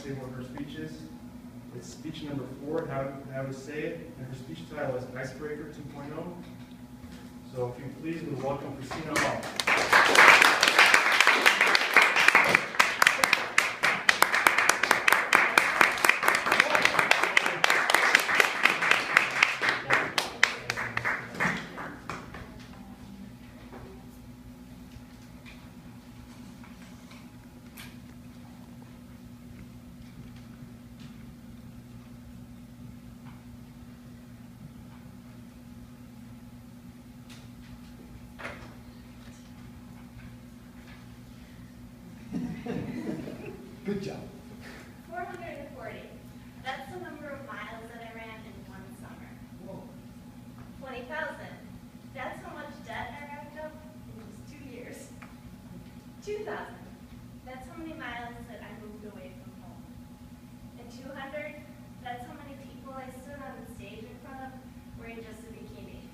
say what her speech is. It's speech number 4, how to say it, and her speech title is Icebreaker 2.0. So if you please, we'll welcome Christina Hall. Good job. 440. That's the number of miles that I ran in one summer. Whoa. 20,000. That's how much debt I racked up in just 2 years. 2,000. That's how many miles that I moved away from home. And 200. That's how many people I stood on the stage in front of wearing just a bikini.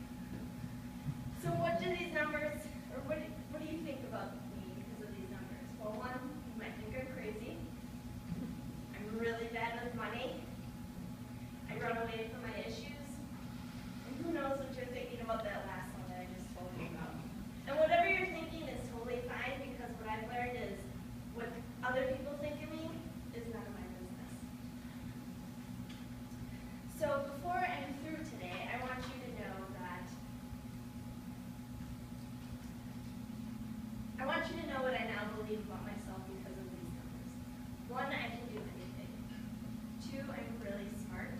So what do these numbers, or what do you think about me because of these numbers? Well, one, you might think I'm crazy. I'm really bad with money. I run away from my issues. And who knows what you're thinking about that last one that I just told you about. And whatever you're thinking is totally fine, because what I've learned is what other people think of me is none of my business. So before I'm through today, I want you to know that what I now believe about myself because of these numbers. 1, I can do anything. 2, I'm really smart.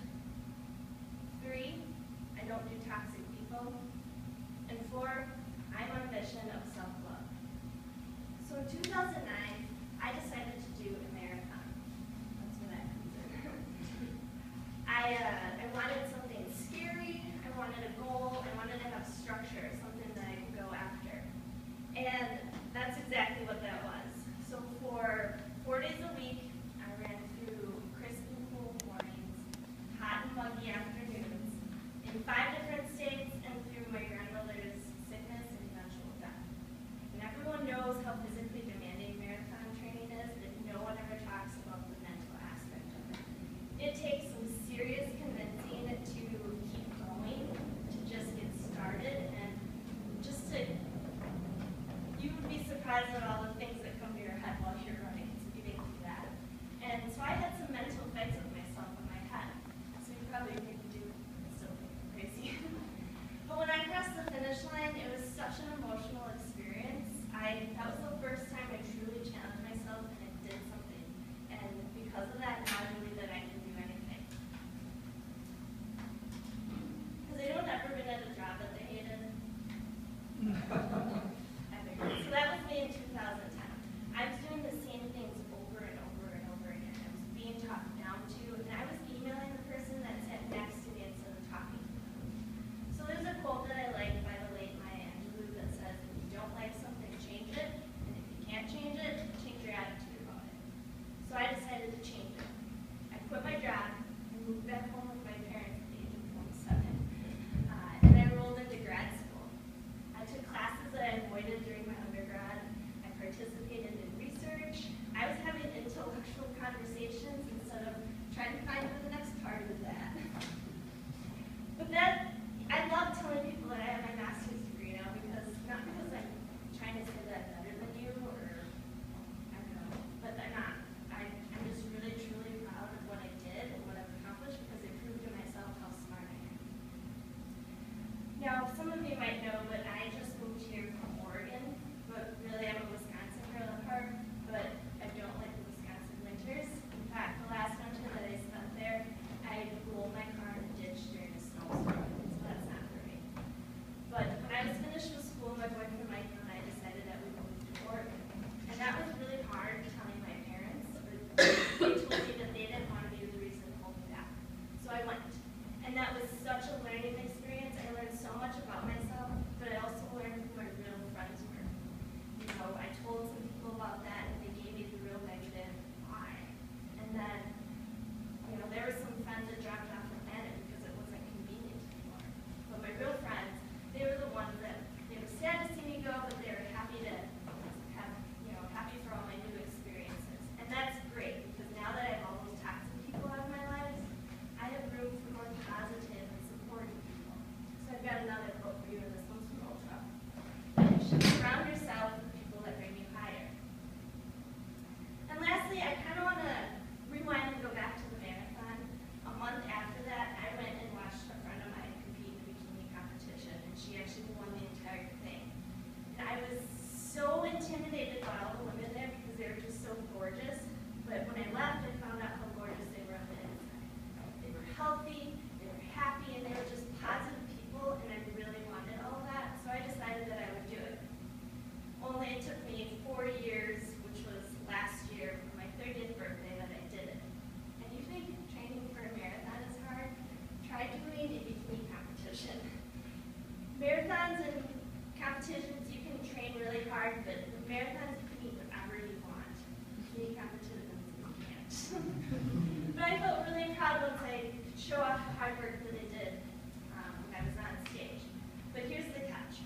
show off the hard work that I did when I was on stage. But here's the catch.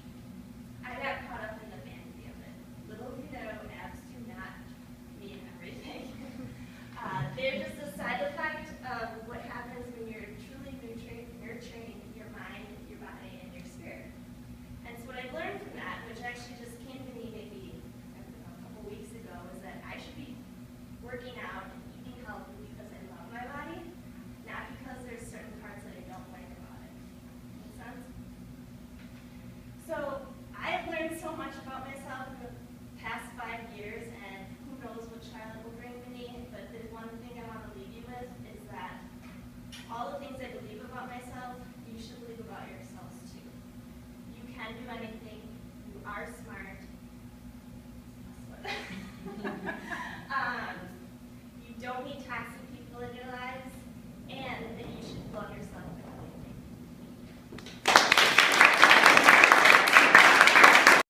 I got caught up in the vanity of it. Little do you know, abs do not mean everything. They're just a side effect of what happens when you're truly nurturing your mind, your body, and your spirit. And so what I've learned from that, which actually just came to me maybe a couple weeks ago, is that I should be working out and eating healthy because I love my body, not because there's certain parts that I don't like about it. Make sense? So I've learned so much about myself in the past 5 years, and who knows what Charlotte will bring to me, but the one thing I want to leave you with is that all the things I believe about myself, you should believe about yourselves too. You can do anything. You are smart. You don't need toxic people in your life.